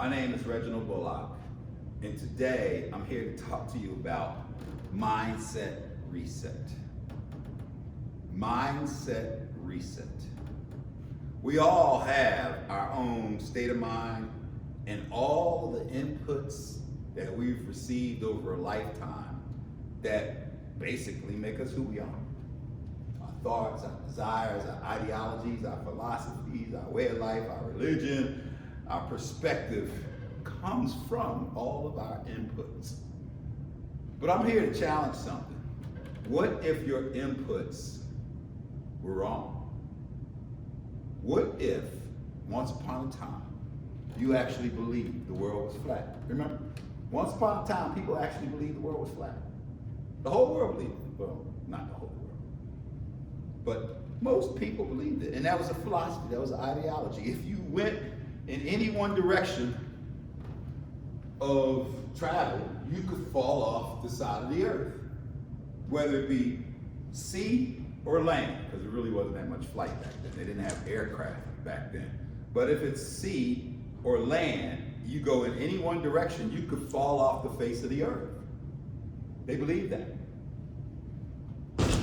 My name is Reggie Bullock, and today I'm here to talk to you about mindset reset. Mindset reset. We all have our own state of mind, and all the inputs that we've received over a lifetime that basically make us who we are. Our thoughts, our desires, our ideologies, our philosophies, our way of life, our religion, our perspective comes from all of our inputs. But I'm here to challenge something. What if your inputs were wrong? What if, once upon a time, you actually believed the world was flat? Remember, once upon a time, people actually believed the world was flat. The whole world believed it. Well, not the whole world. But most people believed it. And that was a philosophy, that was an ideology. If you went in any one direction of travel, you could fall off the side of the earth, whether it be sea or land, because there really wasn't that much flight back then. They didn't have aircraft back then. But if it's sea or land, you go in any one direction, you could fall off the face of the earth. They believed that.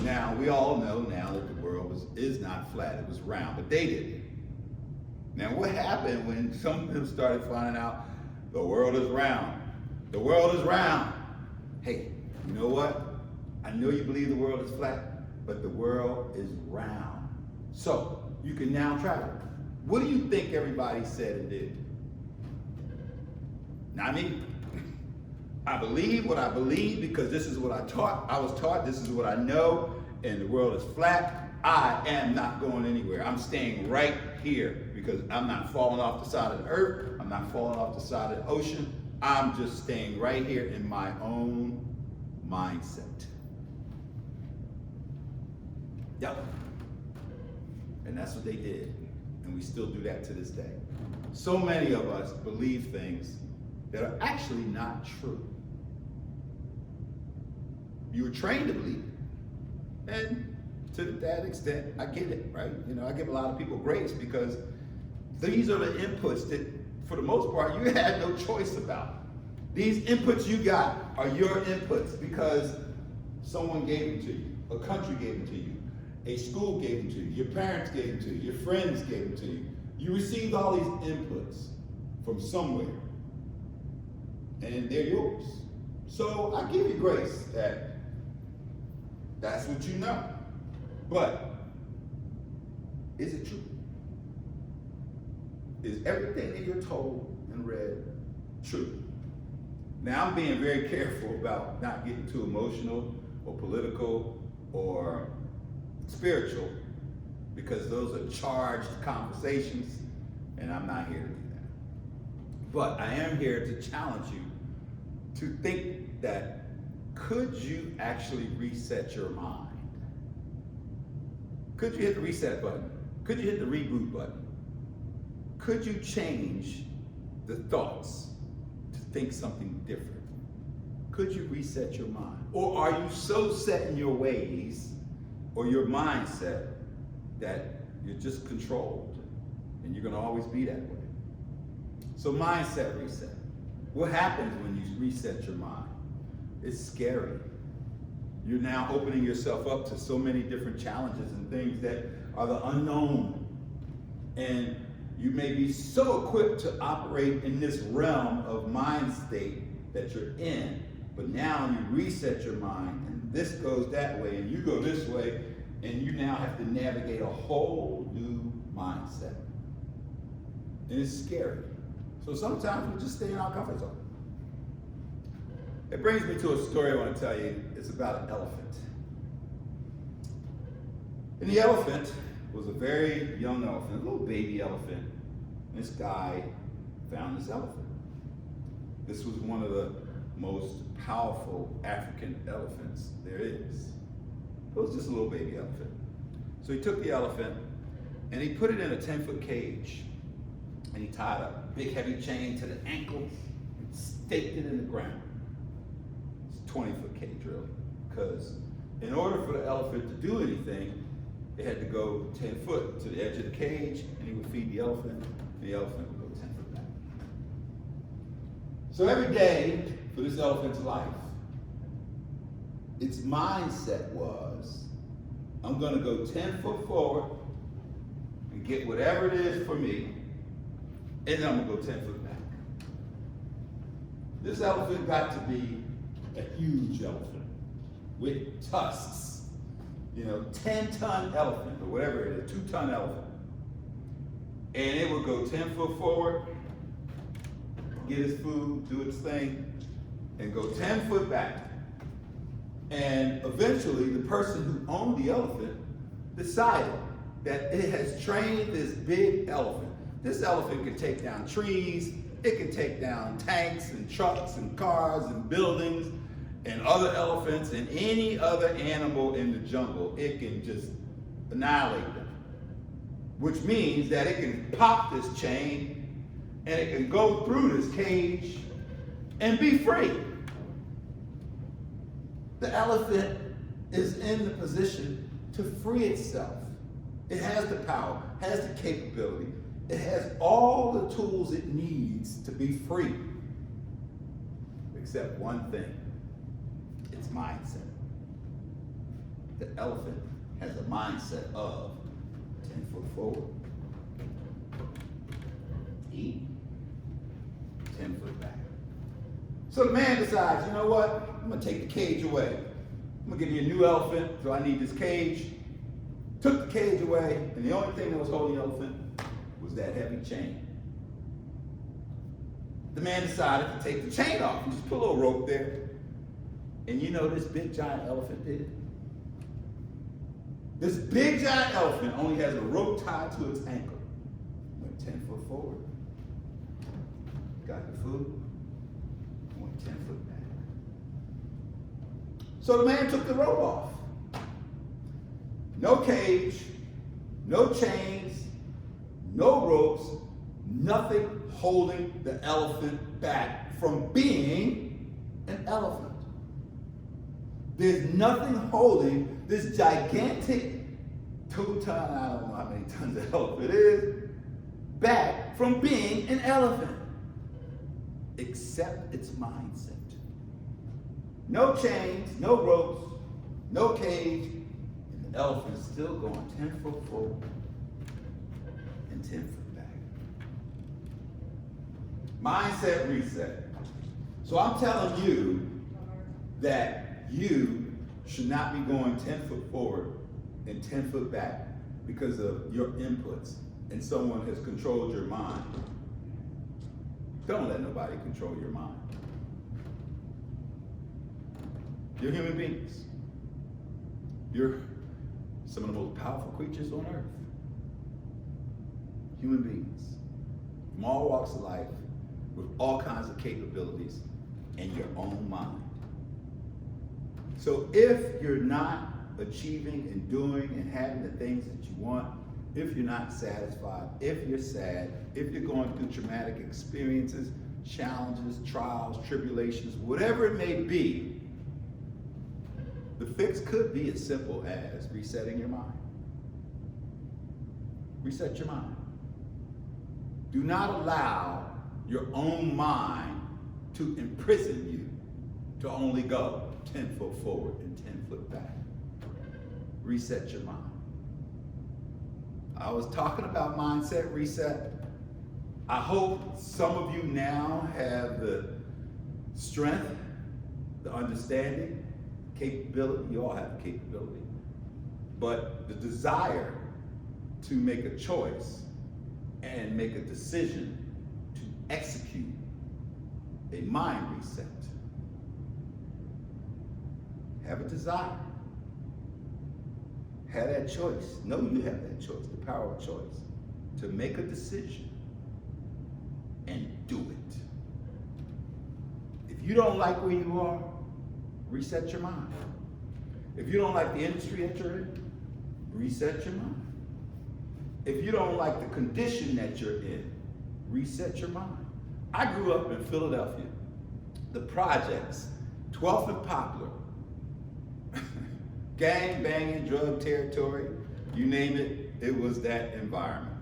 Now, we all know now that the world is not flat, it was round, but they didn't. Now, what happened when some of them started finding out the world is round? The world is round. Hey, you know what? I know you believe the world is flat, but the world is round. So, you can now travel. What do you think everybody said and did? Not me. I believe what I believe because this is what I was taught, this is what I know, and the world is flat. I am not going anywhere. I'm staying right here because I'm not falling off the side of the earth. I'm not falling off the side of the ocean. I'm just staying right here in my own mindset. Yep. And that's what they did. And we still do that to this day. So many of us believe things that are actually not true. You were trained to believe it. And to that extent, I get it, right? You know, I give a lot of people grace because these are the inputs that, for the most part, you had no choice about. These inputs you got are your inputs because someone gave them to you, a country gave them to you, a school gave them to you, your parents gave them to you, your friends gave them to you. You received all these inputs from somewhere, and they're yours. So I give you grace that that's what you know. But is it true? Is everything that you're told and read true? Now, I'm being very careful about not getting too emotional or political or spiritual because those are charged conversations, and I'm not here to do that. But I am here to challenge you to think that could you actually reset your mind? Could you hit the reset button? Could you hit the reboot button? Could you change the thoughts to think something different? Could you reset your mind? Or are you so set in your ways or your mindset that you're just controlled and you're gonna always be that way? So mindset reset. What happens when you reset your mind? It's scary. You're now opening yourself up to so many different challenges and things that are the unknown. And you may be so equipped to operate in this realm of mind state that you're in, but now you reset your mind and this goes that way and you go this way and you now have to navigate a whole new mindset. And it's scary. So sometimes we just stay in our comfort zone. It brings me to a story I want to tell you. It's about an elephant. And the elephant was a very young elephant, a little baby elephant. And this guy found this elephant. This was one of the most powerful African elephants there is. It was just a little baby elephant. So he took the elephant and he put it in a 10-foot cage. And he tied a big heavy chain to the ankles and staked it in the ground. 20-foot cage, really, because in order for the elephant to do anything, it had to go 10 foot to the edge of the cage, and he would feed the elephant would go 10 foot back. So every day for this elephant's life, its mindset was, I'm gonna go 10 foot forward and get whatever it is for me, and then I'm gonna go 10 foot back. This elephant got to be a huge elephant with tusks, 10-ton elephant, or whatever it is, 2-ton elephant. And it would go 10 foot forward, get its food, do its thing, and go 10 foot back. And eventually, the person who owned the elephant decided that it has trained this big elephant. This elephant can take down trees, it can take down tanks and trucks and cars and buildings and other elephants and any other animal in the jungle. It can just annihilate them. Which means that it can pop this chain and it can go through this cage and be free. The elephant is in the position to free itself. It has the power, has the capability, it has all the tools it needs to be free. Except one thing, its mindset. The elephant has a mindset of 10 foot forward, eat, 10 foot back. So the man decides, you know what? I'm gonna take the cage away. I'm gonna give you a new elephant, so I need this cage. Took the cage away, and the only thing that was holding the elephant was that heavy chain. The man decided to take the chain off and just put a little rope there. And you know this big giant elephant did? This big giant elephant only has a rope tied to its ankle. Went 10 foot forward, got the food, went 10 foot back. So the man took the rope off. No cage, no chains, no ropes, nothing holding the elephant back from being an elephant. There's nothing holding this gigantic 2-ton, I don't know how many tons of elephant it is, back from being an elephant, except its mindset. No chains, no ropes, no cage, and the elephant is still going 10 foot forward and 10 foot back. Mindset reset. So I'm telling you that you should not be going 10 foot forward and 10 foot back because of your inputs and someone has controlled your mind. Don't let nobody control your mind. You're human beings. You're some of the most powerful creatures on earth. Human beings. From all walks of life, with all kinds of capabilities, and your own mind. So if you're not achieving and doing and having the things that you want, if you're not satisfied, if you're sad, if you're going through traumatic experiences, challenges, trials, tribulations, whatever it may be, the fix could be as simple as resetting your mind. Reset your mind. Do not allow your own mind to imprison you to only go 10 foot forward and 10 foot back. Reset your mind. I was talking about mindset reset. I hope some of you now have the strength, the understanding, capability. You all have the capability. But the desire to make a choice and make a decision to execute a mind reset. Have a desire. Have that choice. Know you have that choice, the power of choice, to make a decision and do it. If you don't like where you are, reset your mind. If you don't like the industry that you're in, reset your mind. If you don't like the condition that you're in, reset your mind. I grew up in Philadelphia. The projects, 12th and Poplar, gang banging, drug territory, you name it, it was that environment.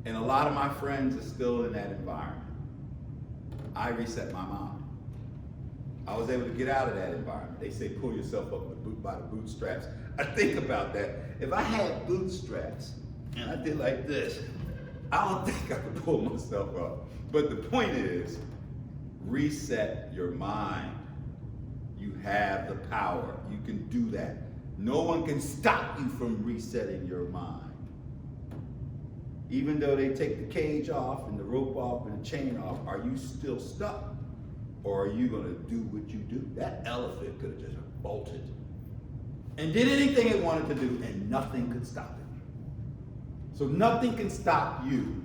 And a lot of my friends are still in that environment. I reset my mind. I was able to get out of that environment. They say pull yourself up by the bootstraps. I think about that. If I had bootstraps and I did like this, I don't think I could pull myself up. But the point is, reset your mind. You have the power. You can do that. No one can stop you from resetting your mind. Even though they take the cage off and the rope off and the chain off, are you still stuck? Or are you gonna do what you do? That elephant could have just bolted and did anything it wanted to do and nothing could stop it. So nothing can stop you.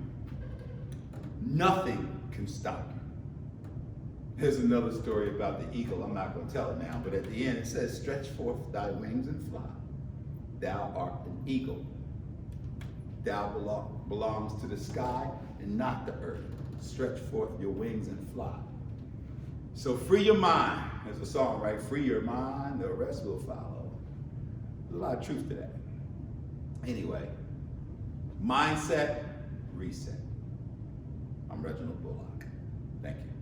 Nothing can stop you. Here's another story about the eagle. I'm not gonna tell it now, but at the end it says, stretch forth thy wings and fly. Thou art an eagle. Thou belongs to the sky and not the earth. Stretch forth your wings and fly. So free your mind. There's a song, right? Free your mind, the rest will follow. There's a lot of truth to that. Anyway, mindset, reset. I'm Reginald Bullock. Thank you.